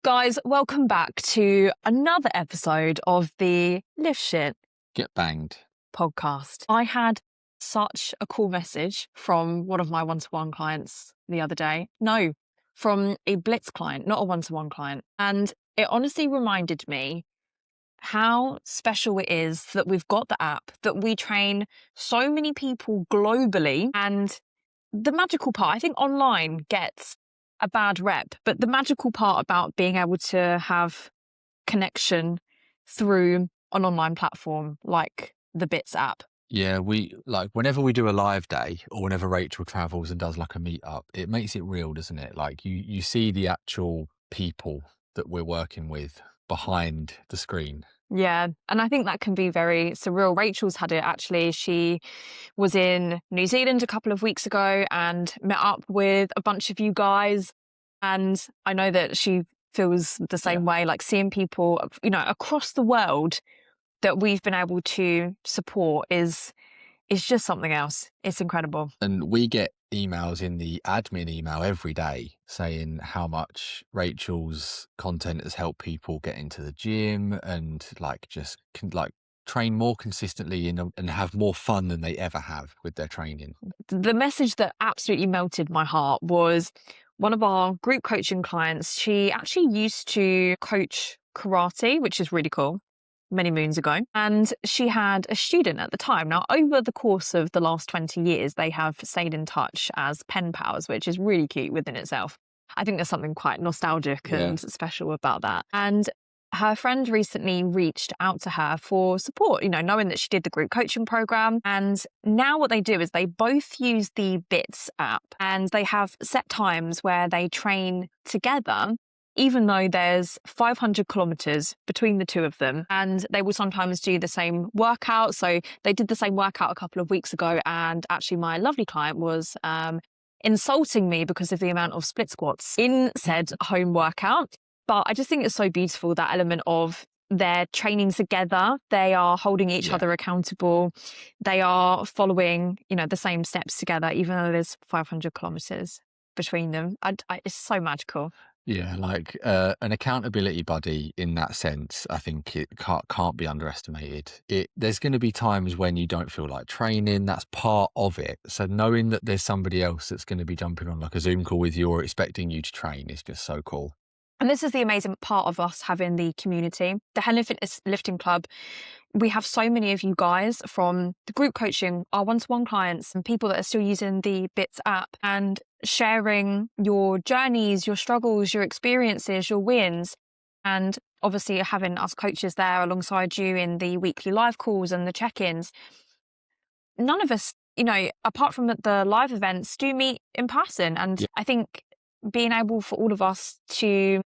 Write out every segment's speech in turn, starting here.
Guys, welcome back to another episode of the Lift Shit Get Banged podcast. I had such a cool message from one of my one-to-one clients the other day. No, from a Blitz client, not a one-to-one client. And it honestly reminded me how special it is that we've got the app, that we train so many people globally. And the magical part, I think online gets a bad rep, but the magical part about being able to have connection through an online platform like the Bits app. Yeah, whenever we do a live day or whenever Rachel travels and does like a meetup, it makes it real, doesn't it? Like you see the actual people that we're working with behind the screen. Yeah, and I think that can be very surreal. Rachel's had it actually. She was in New Zealand a couple of weeks ago and met up with a bunch of you guys. And I know that she feels the same way, like seeing people, across the world that we've been able to support is just something else. It's incredible. And we get emails in the admin email every day saying how much Rachel's content has helped people get into the gym and train more consistently and have more fun than they ever have with their training. The message that absolutely melted my heart was one of our group coaching clients. She actually used to coach karate, which is really cool, many moons ago. And she had a student at the time. Now, over the course of the last 20 years, they have stayed in touch as pen pals, which is really cute within itself. I think there's something quite nostalgic and special about that. And her friend recently reached out to her for support, knowing that she did the group coaching program. And now what they do is they both use the Bits app and they have set times where they train together, even though there's 500 kilometers between the two of them. And they will sometimes do the same workout. So they did the same workout a couple of weeks ago. And actually my lovely client was insulting me because of the amount of split squats in said home workout. But I just think it's so beautiful, that element of their training together. They are holding each other accountable. They are following, the same steps together, even though there's 500 kilometers between them. It's so magical. Yeah, like an accountability buddy in that sense, I think it can't be underestimated. There's going to be times when you don't feel like training. That's part of it. So knowing that there's somebody else that's going to be jumping on like a Zoom call with you or expecting you to train is just so cool. And this is the amazing part of us having the community. The Helen Fitness Lifting Club, we have so many of you guys from the group coaching, our one-to-one clients, and people that are still using the Bits app and sharing your journeys, your struggles, your experiences, your wins. And obviously having us coaches there alongside you in the weekly live calls and the check-ins. None of us, apart from the live events, do meet in person. And I think being able for all of us to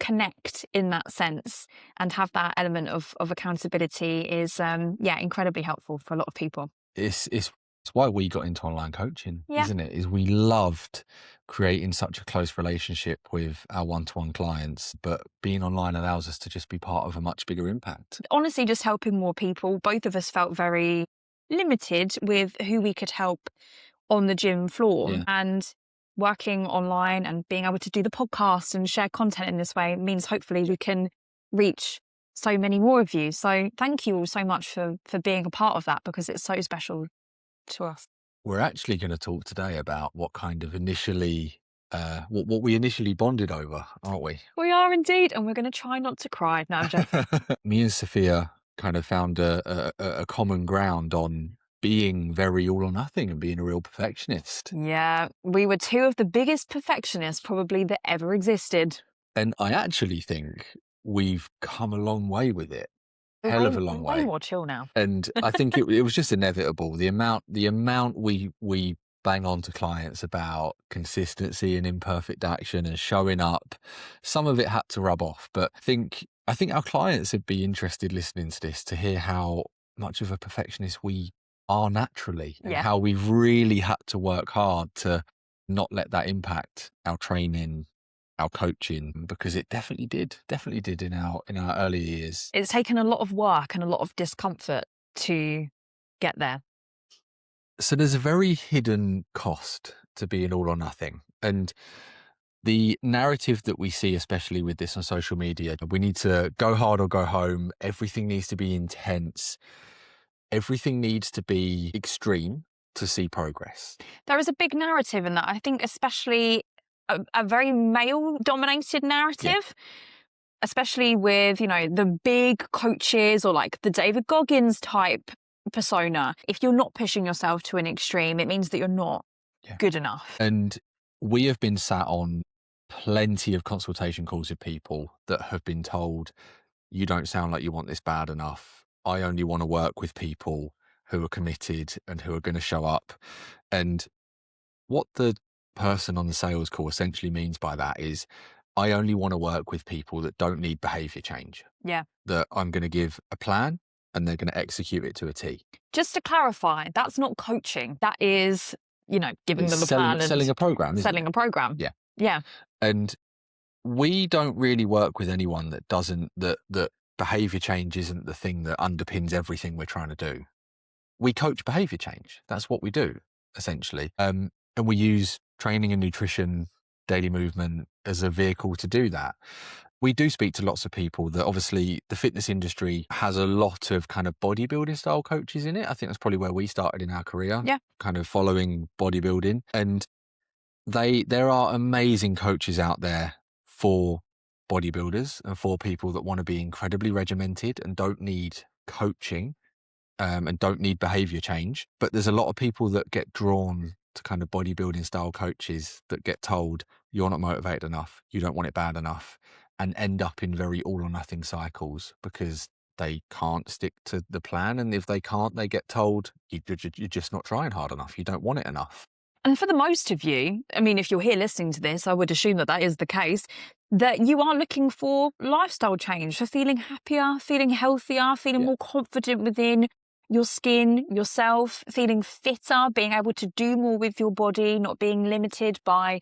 connect in that sense and have that element of accountability is incredibly helpful for a lot of people. It's why we got into online coaching, isn't it? Is we loved creating such a close relationship with our one-to-one clients, but being online allows us to just be part of a much bigger impact. Honestly, just helping more people. Both of us felt very limited with who we could help on the gym floor, and working online and being able to do the podcast and share content in this way means hopefully we can reach so many more of you. So thank you all so much for being a part of that, because it's so special to us. We're actually going to talk today about what kind of initially, what we initially bonded over, aren't we? We are indeed, and we're going to try not to cry. No, I'm joking. Me and Sophia kind of found a common ground on being very all or nothing and being a real perfectionist. Yeah, we were two of the biggest perfectionists probably that ever existed. And I actually think we've come a long way with it. Hell of a long way. Way more chill now. And I think it was just inevitable. The amount we bang on to clients about consistency and imperfect action and showing up, some of it had to rub off. But I think our clients would be interested listening to this to hear how much of a perfectionist we are naturally, and how we've really had to work hard to not let that impact our training, our coaching, because it definitely did in our early years. It's taken a lot of work and a lot of discomfort to get there. So there's a very hidden cost to being all or nothing. And The narrative that we see, especially with this on social media, we need to go hard or go home. Everything needs to be intense. Everything needs to be extreme to see progress. There is a big narrative in that. I think especially a very male dominated Yeah. narrative, especially with, the big coaches or like the David Goggins type persona. If you're not pushing yourself to an extreme, it means that you're not Yeah. good enough. And we have been sat on plenty of consultation calls with people that have been told, you don't sound like you want this bad enough. I only want to work with people who are committed and who are going to show up. And what the person on the sales call essentially means by that is, I only want to work with people that don't need behavior change, Yeah. that I'm going to give a plan and they're going to execute it to a T. Just to clarify, that's not coaching. That is, giving It's them a plan selling and a program, isn't selling it? a program. Yeah. Yeah. And we don't really work with anyone that doesn't, that behavior change isn't the thing that underpins everything we're trying to do. We coach behavior change. That's what we do, essentially. And we use training and nutrition, daily movement as a vehicle to do that. We do speak to lots of people that obviously the fitness industry has a lot of kind of bodybuilding style coaches in it. I think that's probably where we started in our career, Yeah. kind of following bodybuilding. And there are amazing coaches out there for bodybuilders and for people that want to be incredibly regimented and don't need coaching, and don't need behavior change. But there's a lot of people that get drawn to kind of bodybuilding style coaches that get told, you're not motivated enough, you don't want it bad enough, and end up in very all or nothing cycles because they can't stick to the plan. And if they can't, they get told, you're just not trying hard enough, you don't want it enough. And for the most of you, I mean, if you're here listening to this, I would assume that that is the case, that you are looking for lifestyle change, for feeling happier, feeling healthier, feeling Yeah. more confident within your skin, yourself, feeling fitter, being able to do more with your body, not being limited by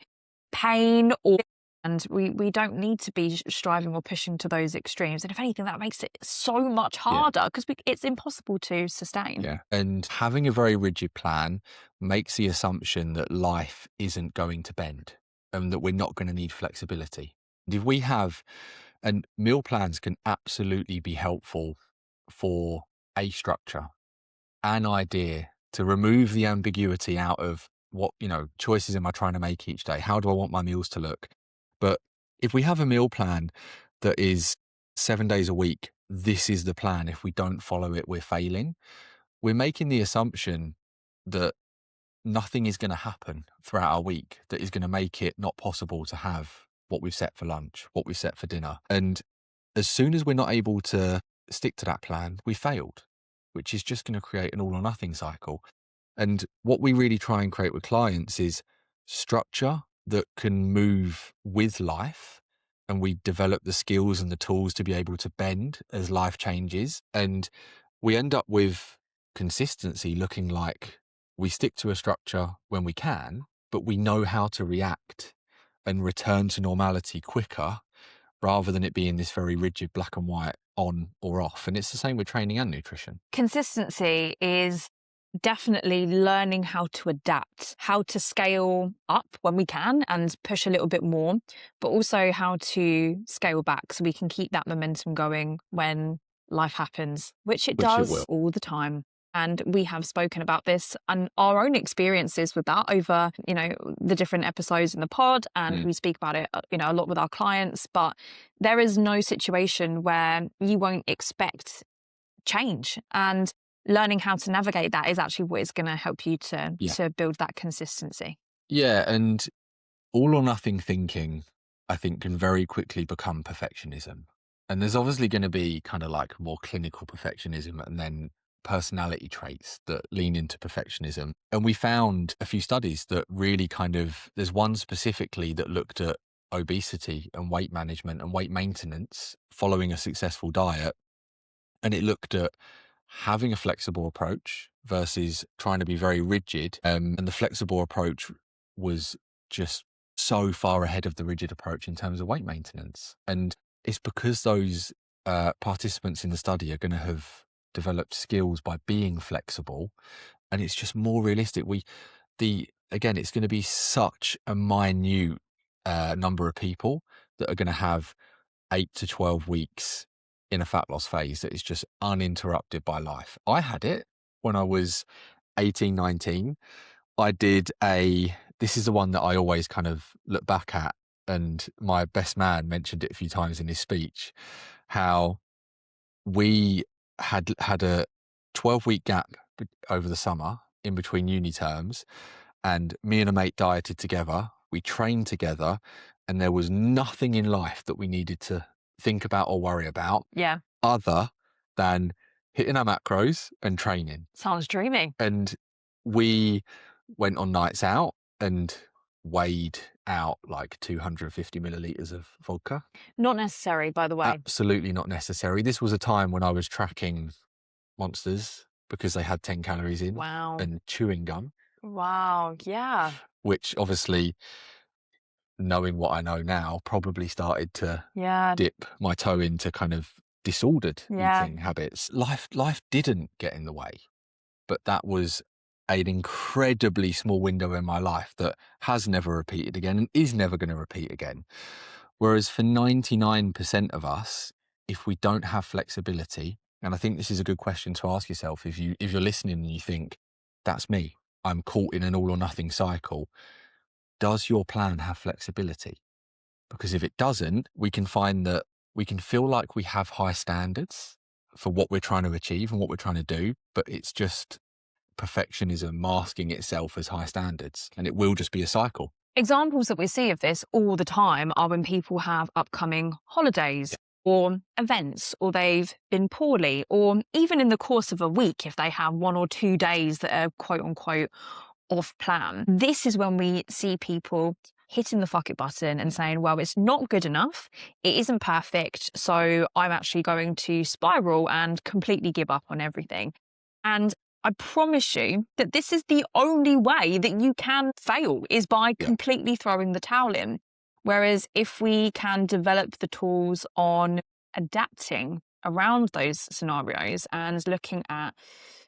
pain or. And we don't need to be striving or pushing to those extremes. And if anything, that makes it so much Yeah. harder because it's impossible to sustain. Yeah. And having a very rigid plan makes the assumption that life isn't going to bend and that we're not going to need flexibility. And if we have, and meal plans can absolutely be helpful for a structure, an idea to remove the ambiguity out of what, choices am I trying to make each day? How do I want my meals to look? But if we have a meal plan that is 7 days a week, this is the plan. If we don't follow it, we're failing. We're making the assumption that nothing is going to happen throughout our week that is going to make it not possible to have what we've set for lunch, what we've set for dinner. And as soon as we're not able to stick to that plan, we failed, which is just going to create an all or nothing cycle. And what we really try and create with clients is structure that can move with life. And we develop the skills and the tools to be able to bend as life changes. And we end up with consistency looking like we stick to a structure when we can, but we know how to react and return to normality quicker rather than it being this very rigid black and white on or off. And it's the same with training and nutrition. Consistency is definitely learning how to adapt, how to scale up when we can and push a little bit more, but also how to scale back so we can keep that momentum going when life happens, which it Which it does will. all the time. And we have spoken about this and our own experiences with that over, the different episodes in the pod. And we speak about it, a lot with our clients. But there is no situation where you won't expect change. And learning how to navigate that is actually what is going to help you to build that consistency. Yeah. And all or nothing thinking, I think, can very quickly become perfectionism. And there's obviously going to be kind of like more clinical perfectionism and then personality traits that lean into perfectionism. And we found a few studies that really there's one specifically that looked at obesity and weight management and weight maintenance following a successful diet. And it looked at having a flexible approach versus trying to be very rigid. And the flexible approach was just so far ahead of the rigid approach in terms of weight maintenance. And it's because those participants in the study are going to have developed skills by being flexible, and it's just more realistic. Again, it's going to be such a minute number of people that are going to have 8 to 12 weeks in a fat loss phase that is just uninterrupted by life. I had it when I was 18, 19. This is the one that I always kind of look back at, and my best man mentioned it a few times in his speech, how we had a 12-week gap over the summer in between uni terms, and me and a mate dieted together. We trained together, and there was nothing in life that we needed to think about or worry about Yeah. other than hitting our macros and training. Sounds dreamy. And we went on nights out and weighed out like 250 milliliters of vodka. Not necessary, by the way. Absolutely not necessary. This was a time when I was tracking Monsters because they had 10 calories in, Wow. and chewing gum, Wow. Yeah. which obviously, knowing what I know now, probably started to Yeah. dip my toe into kind of disordered Yeah. eating habits. Life didn't get in the way, but that was an incredibly small window in my life that has never repeated again and is never going to repeat again. Whereas for 99% of us, if we don't have flexibility, and I think this is a good question to ask yourself if you're listening and you think, that's me, I'm caught in an all or nothing cycle, does your plan have flexibility? Because if it doesn't, we can find that we can feel like we have high standards for what we're trying to achieve and what we're trying to do, but it's just perfectionism masking itself as high standards, and it will just be a cycle. Examples that we see of this all the time are when people have upcoming holidays or events, or they've been poorly, or even in the course of a week, if they have 1 or 2 days that are quote unquote off plan. This is when we see people hitting the fuck it button and saying, well, it's not good enough. It isn't perfect. So I'm actually going to spiral and completely give up on everything. And I promise you that this is the only way that you can fail, is by completely throwing the towel in. Whereas if we can develop the tools on adapting around those scenarios and looking at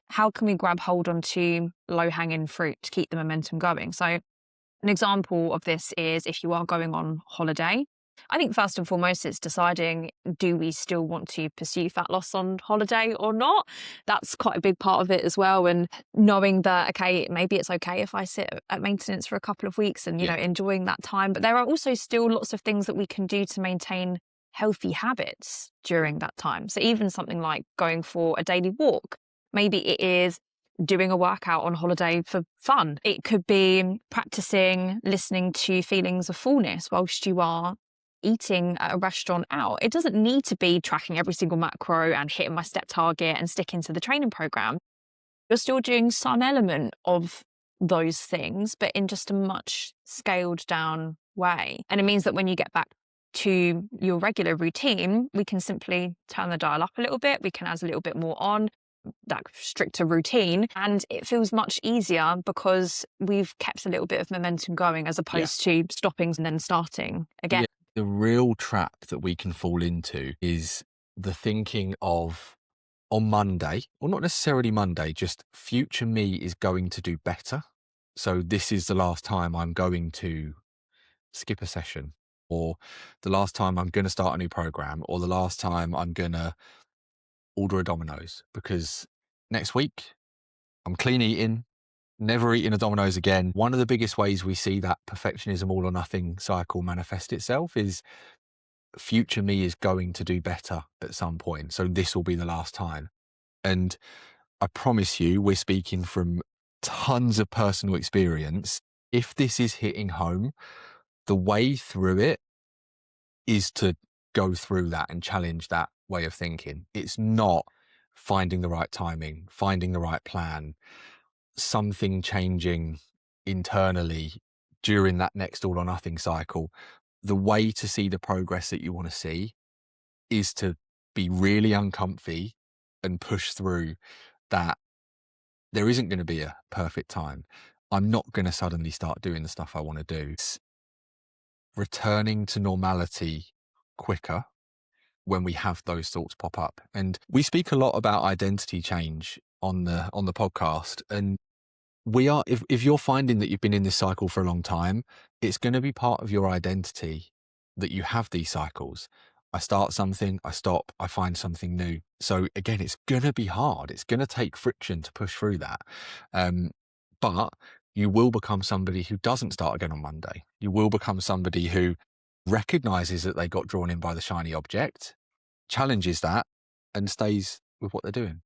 how can we grab hold onto low-hanging fruit to keep the momentum going. So an example of this is if you are going on holiday, I think first and foremost, it's deciding, do we still want to pursue fat loss on holiday or not? That's quite a big part of it as well. And knowing that, okay, maybe it's okay if I sit at maintenance for a couple of weeks and, enjoying that time. But there are also still lots of things that we can do to maintain healthy habits during that time. So even something like going for a daily walk, maybe it is doing a workout on holiday for fun. It could be practicing listening to feelings of fullness whilst you are eating at a restaurant out. It doesn't need to be tracking every single macro and hitting my step target and sticking to the training program. You're still doing some element of those things, but in just a much scaled down way. And it means that when you get back to your regular routine, we can simply turn the dial up a little bit. We can add a little bit more on that stricter routine, and it feels much easier because we've kept a little bit of momentum going as opposed to stopping and then starting again. Yeah. The real trap that we can fall into is the thinking of, on Monday, or not necessarily Monday, just future me is going to do better. So this is the last time I'm going to skip a session, or the last time I'm going to start a new program, or the last time I'm going to order a Domino's, because next week I'm clean eating, never eating a Domino's again. One of the biggest ways we see that perfectionism all or nothing cycle manifest itself is future me is going to do better at some point. So this will be the last time. And I promise you, we're speaking from tons of personal experience. If this is hitting home, the way through it is to go through that and challenge that way of thinking. It's not finding the right timing, finding the right plan, something changing internally during that next all or nothing cycle. The way to see the progress that you want to see is to be really uncomfy and push through that. There isn't going to be a perfect time. I'm not going to suddenly start doing the stuff I want to do. It's returning to normality quicker when we have those thoughts pop up. And we speak a lot about identity change on the podcast. And we are, if you're finding that you've been in this cycle for a long time, it's going to be part of your identity that you have these cycles. I start something, I stop, I find something new. So again, it's going to be hard. It's going to take friction to push through that. But you will become somebody who doesn't start again on Monday. You will become somebody who recognizes that they got drawn in by the shiny object, challenges that, and stays with what they're doing.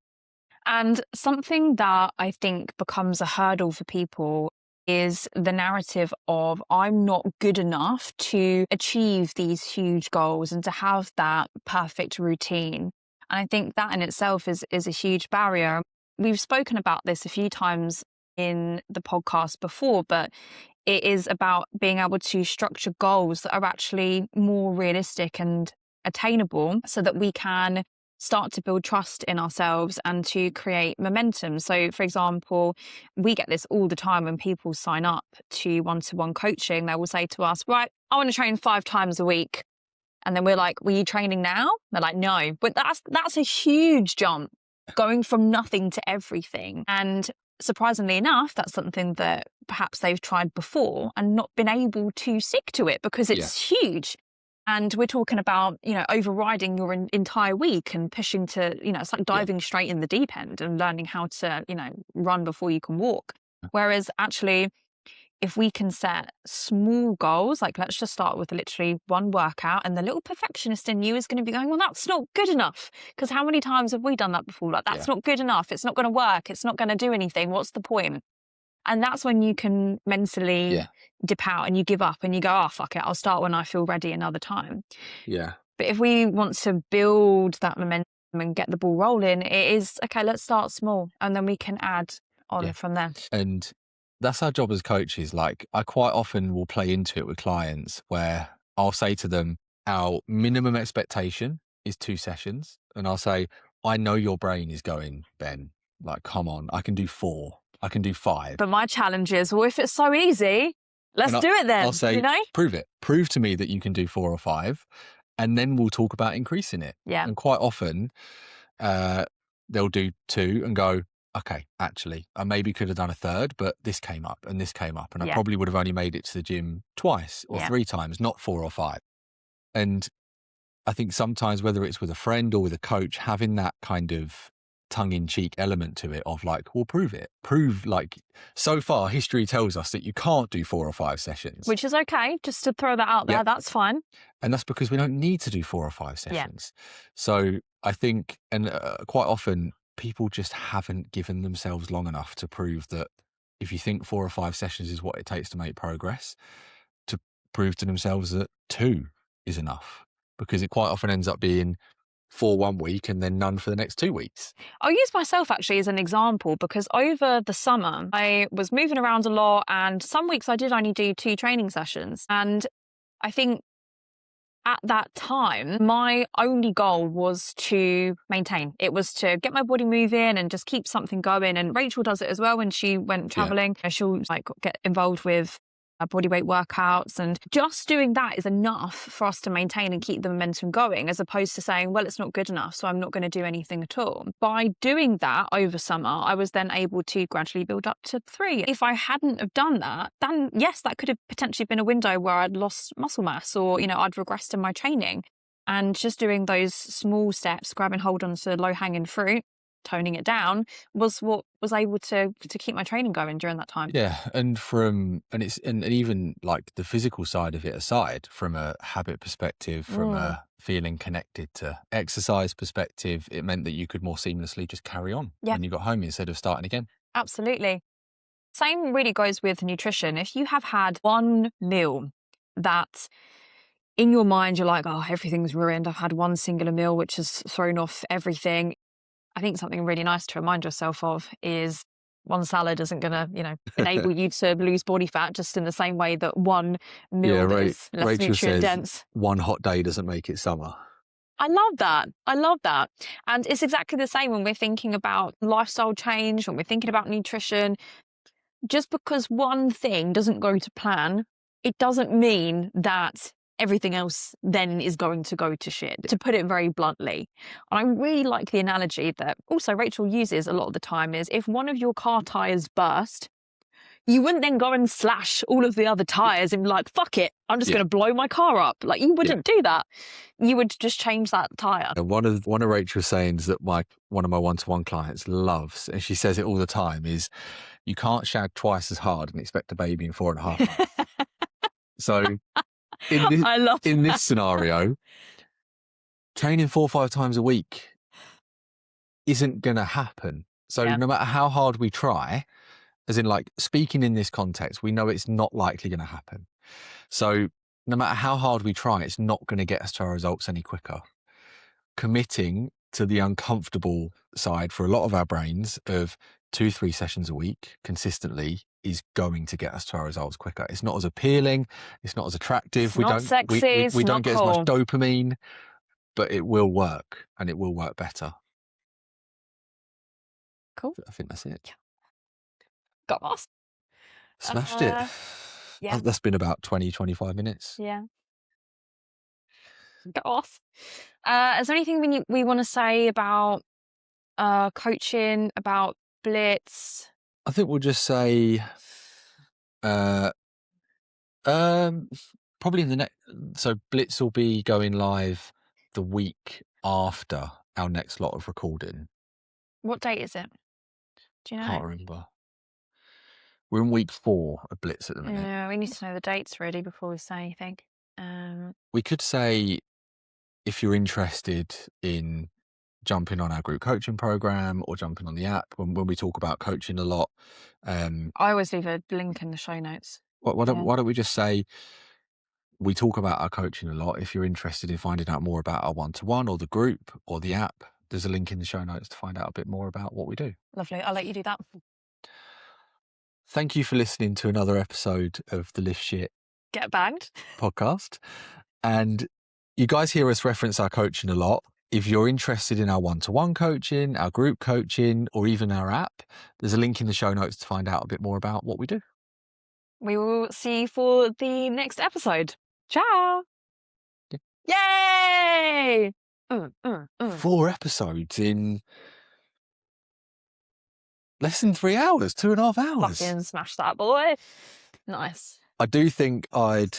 And something that I think becomes a hurdle for people is the narrative of I'm not good enough to achieve these huge goals and to have that perfect routine. And I think that in itself is a huge barrier. We've spoken about this a few times in the podcast before, but it is about being able to structure goals that are actually more realistic and attainable so that we can start to build trust in ourselves and to create momentum. So, for example, we get this all the time when people sign up to one-to-one coaching. They will say to us, right, I want to train 5 times a week. And then we're like, were you training now? They're like, no. But that's a huge jump, going from nothing to everything. And surprisingly enough, that's something that perhaps they've tried before and not been able to stick to it because Yeah. it's huge. And we're talking about, overriding your entire week and pushing to, it's like Yeah. diving straight in the deep end and learning how to, run before you can walk. Whereas actually, if we can set small goals, like let's just start with literally one workout, and the little perfectionist in you is going to be going, well, that's not good enough. Because how many times have we done that before? Like, Yeah. that's not good enough. It's not going to work. It's not going to do anything. What's the point? And that's when you can mentally Yeah. dip out and you give up and you go, oh, fuck it. I'll start when I feel ready another time. Yeah. But if we want to build that momentum and get the ball rolling, it is, okay, let's start small and then we can add on Yeah. from there. And that's our job as coaches. Like, I quite often will play into it with clients where I'll say to them, our minimum expectation is 2 sessions. And I'll say, I know your brain is going, Ben, like, come on, I can do 4, I can do 5. But my challenge is, well, if it's so easy, let's And do it I'll then, say, prove it. Prove to me that you can do 4 or 5. And then we'll talk about increasing it. Yeah. And quite often, they'll do 2 and go, okay, actually, I maybe could have done a third, but this came up and this came up. And I Yeah. probably would have only made it to the gym twice or Yeah. 3 times, not 4 or 5. And I think sometimes, whether it's with a friend or with a coach, having that kind of tongue-in-cheek element to it of like, well, prove it. Prove, like, so far history tells us that you can't do 4 or 5 sessions. Which is okay, just to throw that out there, Yep. that's fine. And that's because we don't need to do 4 or 5 Yeah. sessions. So I think, and quite often people just haven't given themselves long enough to prove that if you think 4 or 5 sessions is what it takes to make progress, to prove to themselves that 2 is enough. Because it quite often ends up being 4 one week and then none for the next 2 weeks. I'll use myself actually as an example because over the summer I was moving around a lot and some weeks I did only do 2 training sessions. And I think at that time, my only goal was to maintain. It was to get my body moving and just keep something going. And Rachel does it as well when she went traveling. She'll like get involved with body weight workouts, and just doing that is enough for us to maintain and keep the momentum going, as opposed to saying, well, it's not good enough, so I'm not going to do anything at all. By doing that over summer, I was then able to gradually build up to 3. If I hadn't have done that, then yes, that could have potentially been a window where I'd lost muscle mass or, I'd regressed in my training. And just doing those small steps, grabbing hold onto low-hanging fruit, toning it down, was what was able to keep my training going during that time. Yeah, and even like the physical side of it aside, from a habit perspective, from a feeling connected to exercise perspective, it meant that you could more seamlessly just carry on when you got home instead of starting again. Absolutely. Same really goes with nutrition. If you have had one meal that in your mind you're like, oh, everything's ruined, I've had one singular meal which has thrown off everything. I think something really nice to remind yourself of is one salad isn't going to, enable you to lose body fat, just in the same way that one meal that is less Rachel nutrient says, dense. one hot day doesn't make it summer. I love that. I love that. And it's exactly the same when we're thinking about lifestyle change, when we're thinking about nutrition. Just because one thing doesn't go to plan, it doesn't mean that everything else then is going to go to shit, to put it very bluntly. And I really like the analogy that also Rachel uses a lot of the time is, if one of your car tires burst, you wouldn't then go and slash all of the other tires and be like, fuck it, I'm just Yeah. going to blow my car up. Like, you wouldn't do that. You would just change that tire. And one of Rachel's sayings that one of my one-to-one clients loves, and she says it all the time, is you can't shag twice as hard and expect a baby in 4.5 months. So I love in this scenario, training 4 or 5 times a week isn't going to happen. So no matter how hard we try, as in like speaking in this context, we know it's not likely going to happen. So no matter how hard we try, it's not going to get us to our results any quicker. Committing to the uncomfortable side for a lot of our brains of 2-3 sessions a week consistently is going to get us to our results quicker. It's not as appealing. It's not as attractive. It's not sexy. We don't get cool. as much dopamine, but it will work, and it will work better. Cool. I think that's it. Got lost. Smashed it. Yeah. That's been about 20-25 minutes. Yeah. Got off. Is there anything we want to say about coaching, about Blitz? I think we'll just say probably in the next, so Blitz will be going live the week after our next lot of recording. What date is it? Do you know? Can't remember. We're in week 4 of Blitz at the minute. Yeah, we need to know the dates really before we say anything. We could say, if you're interested in jumping on our group coaching program or jumping on the app, when we talk about coaching a lot, I always leave a link in the show notes. Why don't we just say, we talk about our coaching a lot. If you're interested in finding out more about our one-to-one or the group or the app, there's a link in the show notes to find out a bit more about what we do. Lovely. I'll let you do that. Thank you for listening to another episode of the Lift Shit Get Banged podcast. And you guys hear us reference our coaching a lot. If you're interested in our one-to-one coaching, our group coaching, or even our app, there's a link in the show notes to find out a bit more about what we do. We will see you for the next episode. Ciao. Yeah. Yay! 4 episodes in less than 3 hours, 2.5 hours. Fucking smash that, boy. Nice. I do think I'd